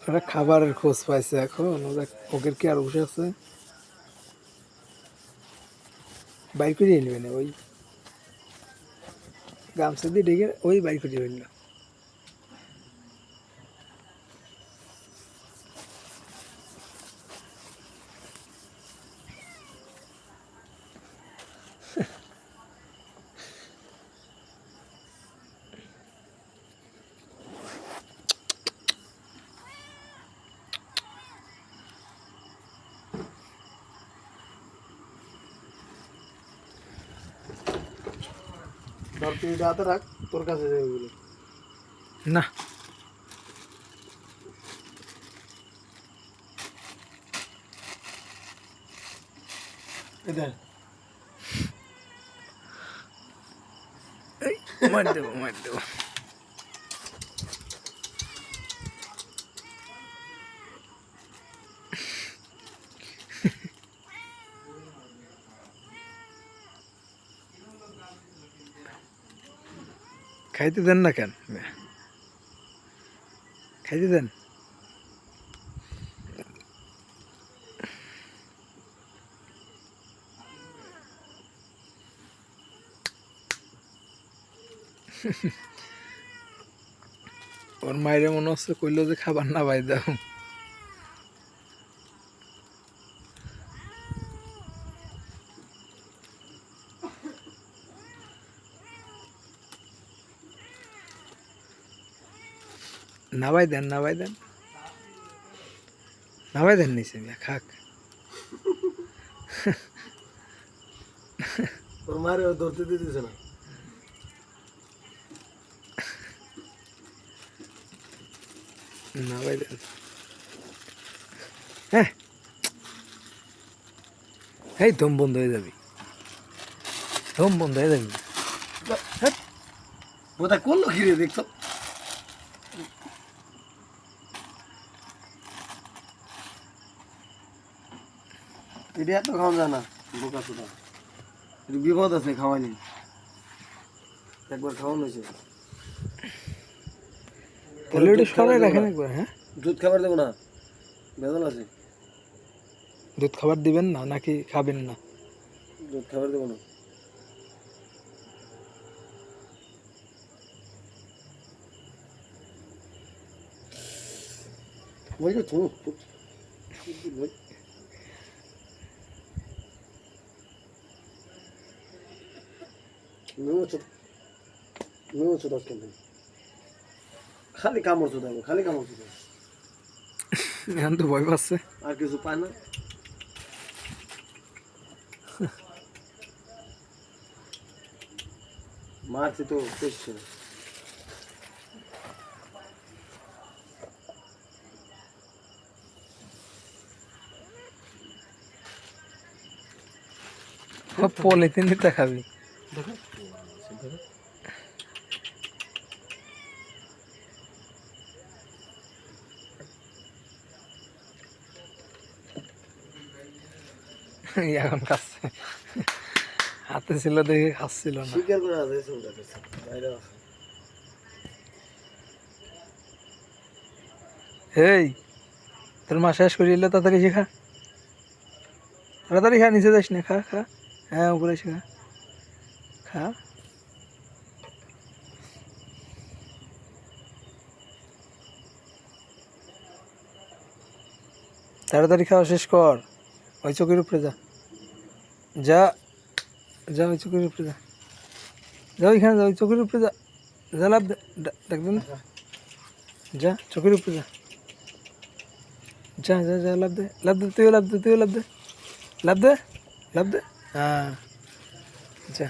ওরা খাবারের খোঁজ পাইছে এখন, ওদের কি আর বসে আছে, বাইর করে নিবে না, ওই গামছা দিয়ে ডেকে ওই বাইর করে নিল। ধর তুই হাতে রাখ, তোর কাছে যাবে বলে না এদের মার দেবো মার দেবো। খাইতে দেন না কেন, খাইতে দেন। ওর মায়ের মনে হচ্ছে কইলো যে খাবার না ভাই দাও। নাবাই দেন নাবাই দেন নাবাই দেন নিচে খাক। তোর মারে ধরতে দিতেছে না। নাবাই দেন। হ্যাঁ এই দম বন্ধ হয়ে যাবি, দম বন্ধ হয়ে যাবি। বোধহয় করলো ঘিরে দেখছো, এটা এত খাওয়া যায় না, বোকা চোদা। এটা বিপদ আছে, খাওয়ানি একবার খাওয়ানো হয়েছে। অলরেডি সরাই রাখেন একবার। হ্যাঁ দুধ খাবার দেবো না, বেদন আছে। দুধ খাবার দিবেন না নাকি খাবেন না? দুধ খাবার দেবো না। ওই যে তো খালি কামড় চোদাবো, খালি কামড় চোদাবো, এখন তো ভয় পাচ্ছে। আর কিছু পায় না। মারছি তো করছে না। পলিথিন দিতে খাবি। দেখো এখন খাচ্ছে, হাতে ছিল দেখে খাচ্ছিল না। স্বীকার করে আছে, বাইরে আছে। এই তোর মা শেষ করে এলে তাড়াতাড়ি শেখা, তাড়াতাড়ি খা, নিচে যাস না, খা খা। হ্যাঁ উপরে শেখা, খা। তাড়াতাড়ি খাওয়া শেষ কর, ওই চোখের উপরে যা, যা যা ওই চোখের উপরে যা, যা ওইখানে যা, ওই চোখের উপরে যা, যা লাভ দে, দেখবেন যা চোখের উপরে যা, যা যা যা লাভ দে, লাভ দে, তুইও লাভ দে, তুইও লাভ দে, লাভ দে, লাভ দে। হ্যাঁ যা।